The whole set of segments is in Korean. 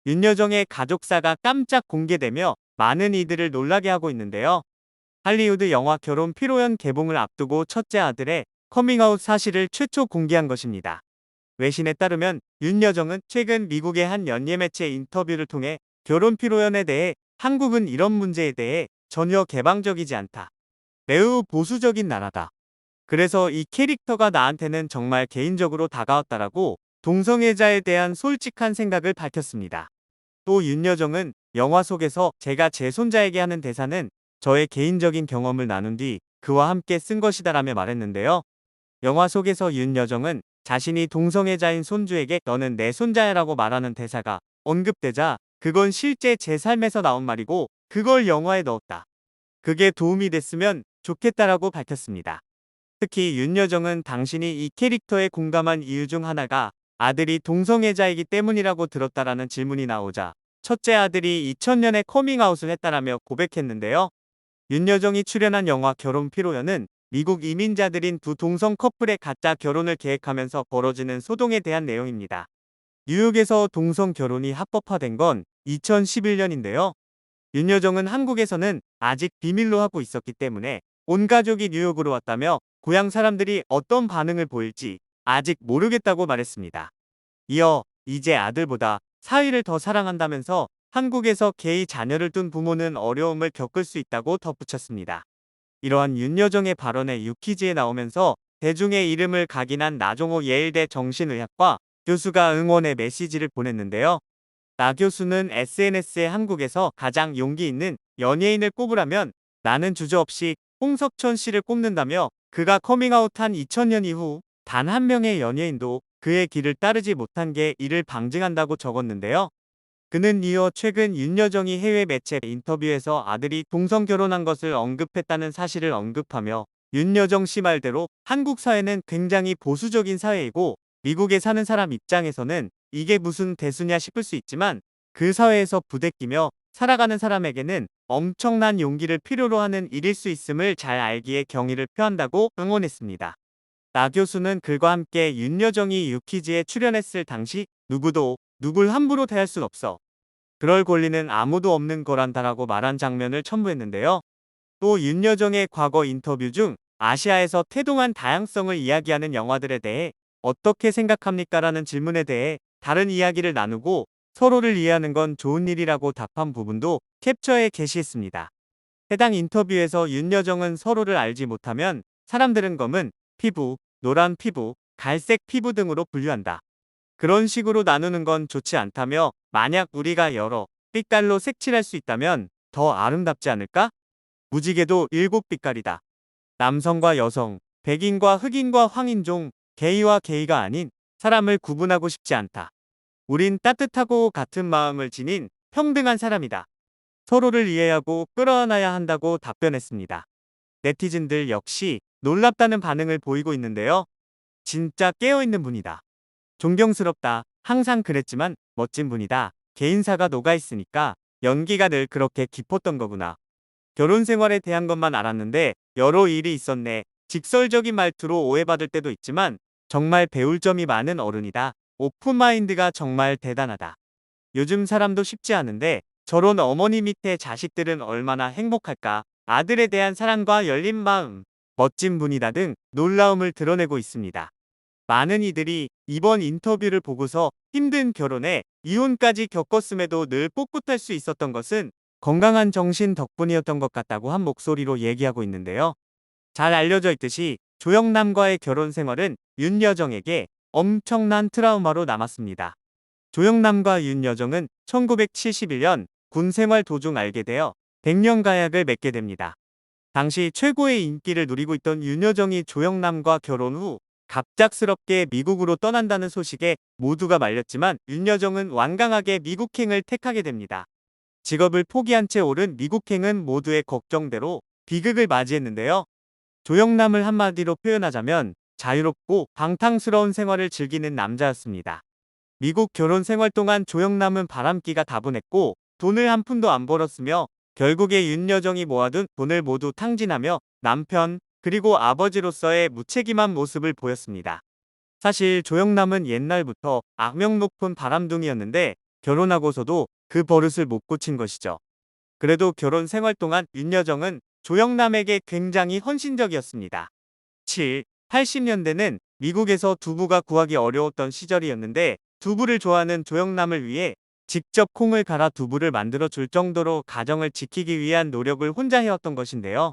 윤여정의 가족사가 깜짝 공개되며 많은 이들을 놀라게 하고 있는데요. 할리우드 영화 결혼 피로연 개봉을 앞두고 첫째 아들의 커밍아웃 사실을 최초 공개한 것입니다. 외신에 따르면 윤여정은 최근 미국의 한 연예 매체 인터뷰를 통해 결혼 피로연에 대해 한국은 이런 문제에 대해 전혀 개방적이지 않다. 매우 보수적인 나라다. 그래서 이 캐릭터가 나한테는 정말 개인적으로 다가왔다라고 동성애자에 대한 솔직한 생각을 밝혔습니다. 또 윤여정은 영화 속에서 제가 제 손자에게 하는 대사는 저의 개인적인 경험을 나눈 뒤 그와 함께 쓴 것이다라며 말했는데요. 영화 속에서 윤여정은 자신이 동성애자인 손주에게 너는 내 손자야라고 말하는 대사가 언급되자 그건 실제 제 삶에서 나온 말이고 그걸 영화에 넣었다. 그게 도움이 됐으면 좋겠다라고 밝혔습니다. 특히 윤여정은 당신이 이 캐릭터에 공감한 이유 중 하나가 아들이 동성애자이기 때문이라고 들었다라는 질문이 나오자 첫째 아들이 2000년에 커밍아웃을 했다라며 고백했는데요. 윤여정이 출연한 영화 결혼 피로연은 미국 이민자들인 두 동성 커플의 가짜 결혼을 계획하면서 벌어지는 소동에 대한 내용입니다. 뉴욕에서 동성 결혼이 합법화된 건 2011년인데요. 윤여정은 한국에서는 아직 비밀로 하고 있었기 때문에 온 가족이 뉴욕으로 왔다며 고향 사람들이 어떤 반응을 보일지 아직 모르겠다고 말했습니다. 이어 이제 아들보다 사위를 더 사랑한다면서 한국에서 게이 자녀를 둔 부모는 어려움을 겪을 수 있다고 덧붙였습니다. 이러한 윤여정의 발언에 유퀴즈에 나오면서 대중의 이름을 각인한 나종호 예일대 정신의학과 교수가 응원의 메시지를 보냈는데요. 나 교수는 SNS에 한국에서 가장 용기 있는 연예인을 꼽으라면 나는 주저없이 홍석천 씨를 꼽는다며 그가 커밍아웃한 2000년 이후 단 한 명의 연예인도 그의 길을 따르지 못한 게 이를 방증한다고 적었는데요. 그는 이어 최근 윤여정이 해외 매체 인터뷰에서 아들이 동성 결혼한 것을 언급했다는 사실을 언급하며 윤여정 씨 말대로 한국 사회는 굉장히 보수적인 사회이고 미국에 사는 사람 입장에서는 이게 무슨 대수냐 싶을 수 있지만 그 사회에서 부대끼며 살아가는 사람에게는 엄청난 용기를 필요로 하는 일일 수 있음을 잘 알기에 경의를 표한다고 응원했습니다. 나 교수는 글과 함께 윤여정이 유퀴즈에 출연했을 당시 누구도 누굴 함부로 대할 순 없어. 그럴 권리는 아무도 없는 거란다라고 말한 장면을 첨부했는데요. 또 윤여정의 과거 인터뷰 중 아시아에서 태동한 다양성을 이야기하는 영화들에 대해 어떻게 생각합니까? 라는 질문에 대해 다른 이야기를 나누고 서로를 이해하는 건 좋은 일이라고 답한 부분도 캡처에 게시했습니다. 해당 인터뷰에서 윤여정은 서로를 알지 못하면 사람들은 검은 피부, 노란 피부, 갈색 피부 등으로 분류한다. 그런 식으로 나누는 건 좋지 않다며 만약 우리가 여러 빛깔로 색칠할 수 있다면 더 아름답지 않을까? 무지개도 7빛깔이다. 남성과 여성, 백인과 흑인과 황인종, 게이와 게이가 아닌 사람을 구분하고 싶지 않다. 우린 따뜻하고 같은 마음을 지닌 평등한 사람이다. 서로를 이해하고 끌어안아야 한다고 답변했습니다. 네티즌들 역시 놀랍다는 반응을 보이고 있는데요. 진짜 깨어있는 분이다. 존경스럽다. 항상 그랬지만 멋진 분이다. 개인사가 녹아있으니까 연기가 늘 그렇게 깊었던 거구나. 결혼 생활에 대한 것만 알았는데 여러 일이 있었네. 직설적인 말투로 오해받을 때도 있지만 정말 배울 점이 많은 어른이다. 오픈마인드가 정말 대단하다. 요즘 사람도 쉽지 않은데 저런 어머니 밑에 자식들은 얼마나 행복할까. 아들에 대한 사랑과 열린 마음, 멋진 분이다 등 놀라움을 드러내고 있습니다. 많은 이들이 이번 인터뷰를 보고서 힘든 결혼에 이혼까지 겪었음에도 늘 꿋꿋할 수 있었던 것은 건강한 정신 덕분이었던 것 같다고 한 목소리로 얘기하고 있는데요. 잘 알려져 있듯이 조영남과의 결혼 생활은 윤여정에게 엄청난 트라우마로 남았습니다. 조영남과 윤여정은 1971년 군 생활 도중 알게 되어 백년가약을 맺게 됩니다. 당시 최고의 인기를 누리고 있던 윤여정이 조영남과 결혼 후 갑작스럽게 미국으로 떠난다는 소식에 모두가 말렸지만 윤여정은 완강하게 미국행을 택하게 됩니다. 직업을 포기한 채 오른 미국행은 모두의 걱정대로 비극을 맞이했는데요. 조영남을 한마디로 표현하자면 자유롭고 방탕스러운 생활을 즐기는 남자였습니다. 미국 결혼 생활 동안 조영남은 바람기가 다분했고 돈을 한 푼도 안 벌었으며 결국에 윤여정이 모아둔 돈을 모두 탕진하며 남편 그리고 아버지로서의 무책임한 모습을 보였습니다. 사실 조영남은 옛날부터 악명 높은 바람둥이였는데 결혼하고서도 그 버릇을 못 고친 것이죠. 그래도 결혼 생활 동안 윤여정은 조영남에게 굉장히 헌신적이었습니다. 7, 80년대는 미국에서 두부가 구하기 어려웠던 시절이었는데 두부를 좋아하는 조영남을 위해 직접 콩을 갈아 두부를 만들어 줄 정도로 가정을 지키기 위한 노력을 혼자 해왔던 것인데요.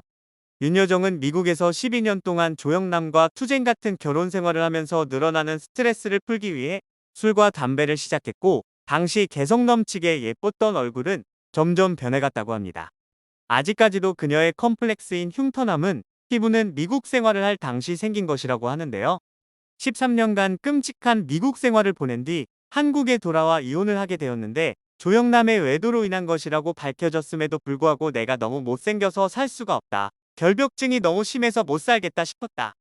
윤여정은 미국에서 12년 동안 조영남과 투쟁 같은 결혼 생활을 하면서 늘어나는 스트레스를 풀기 위해 술과 담배를 시작했고 당시 개성 넘치게 예뻤던 얼굴은 점점 변해갔다고 합니다. 아직까지도 그녀의 컴플렉스인 흉터남은 피부는 미국 생활을 할 당시 생긴 것이라고 하는데요. 13년간 끔찍한 미국 생활을 보낸 뒤 한국에 돌아와 이혼을 하게 되었는데 조영남의 외도로 인한 것이라고 밝혀졌음에도 불구하고 내가 너무 못생겨서 살 수가 없다. 결벽증이 너무 심해서 못 살겠다 싶었다.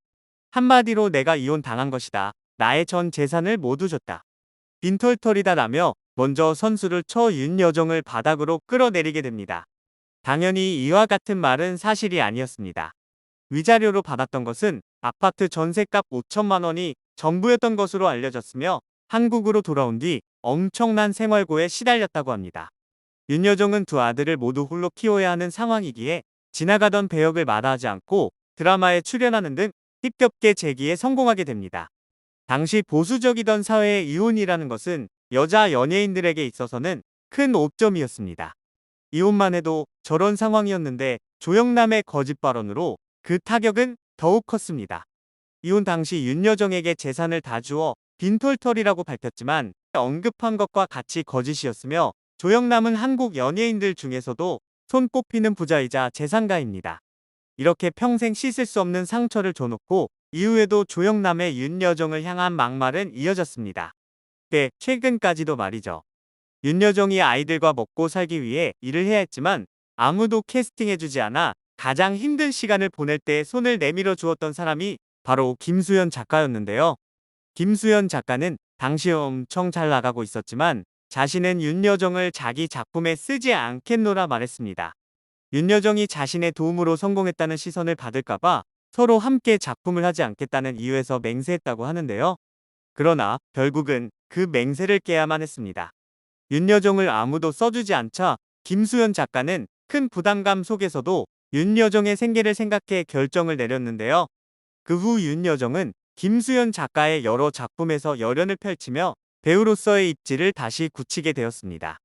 한마디로 내가 이혼 당한 것이다. 나의 전 재산을 모두 줬다. 빈털털이다 라며 먼저 선수를 쳐 윤여정을 바닥으로 끌어내리게 됩니다. 당연히 이와 같은 말은 사실이 아니었습니다. 위자료로 받았던 것은 아파트 전세값 5천만 원이 전부였던 것으로 알려졌으며 한국으로 돌아온 뒤 엄청난 생활고에 시달렸다고 합니다. 윤여정은 두 아들을 모두 홀로 키워야 하는 상황이기에 지나가던 배역을 마다하지 않고 드라마에 출연하는 등 힘겹게 재기에 성공하게 됩니다. 당시 보수적이던 사회의 이혼이라는 것은 여자 연예인들에게 있어서는 큰 오점이었습니다. 이혼만 해도 저런 상황이었는데 조영남의 거짓 발언으로 그 타격은 더욱 컸습니다. 이혼 당시 윤여정에게 재산을 다 주어 빈털털이라고 밝혔지만 언급한 것과 같이 거짓이었으며 조영남은 한국 연예인들 중에서도 손꼽히는 부자이자 재산가입니다. 이렇게 평생 씻을 수 없는 상처를 줘놓고 이후에도 조영남의 윤여정을 향한 막말은 이어졌습니다. 최근까지도 말이죠. 윤여정이 아이들과 먹고 살기 위해 일을 해야 했지만 아무도 캐스팅해주지 않아 가장 힘든 시간을 보낼 때 손을 내밀어 주었던 사람이 바로 김수현 작가였는데요. 김수현 작가는 당시 엄청 잘 나가고 있었지만 자신은 윤여정을 자기 작품에 쓰지 않겠노라 말했습니다. 윤여정이 자신의 도움으로 성공했다는 시선을 받을까봐 서로 함께 작품을 하지 않겠다는 이유에서 맹세했다고 하는데요. 그러나 결국은 그 맹세를 깨야만 했습니다. 윤여정을 아무도 써주지 않자 김수현 작가는 큰 부담감 속에서도 윤여정의 생계를 생각해 결정을 내렸는데요. 그 후 윤여정은 김수현 작가의 여러 작품에서 열연을 펼치며 배우로서의 입지를 다시 굳히게 되었습니다.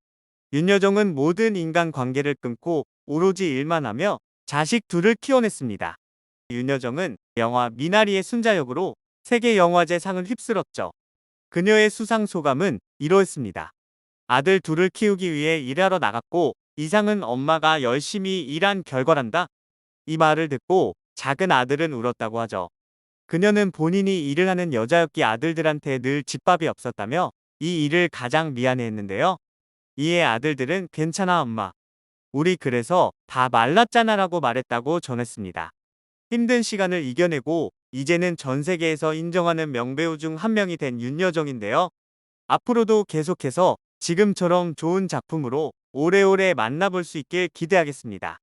윤여정은 모든 인간관계를 끊고 오로지 일만 하며 자식 둘을 키워냈습니다. 윤여정은 영화 미나리의 순자 역으로 세계영화제 상을 휩쓸었죠. 그녀의 수상 소감은 이러했습니다. 아들 둘을 키우기 위해 일하러 나갔고 이상은 엄마가 열심히 일한 결과란다. 이 말을 듣고 작은 아들은 울었다고 하죠. 그녀는 본인이 일을 하는 여자였기에 아들들한테 늘 집밥이 없었다며 이 일을 가장 미안해했는데요. 이에 아들들은 괜찮아 엄마. 우리 그래서 다 말랐잖아 라고 말했다고 전했습니다. 힘든 시간을 이겨내고 이제는 전 세계에서 인정하는 명배우 중 한 명이 된 윤여정인데요. 앞으로도 계속해서 지금처럼 좋은 작품으로 오래오래 만나볼 수 있길 기대하겠습니다.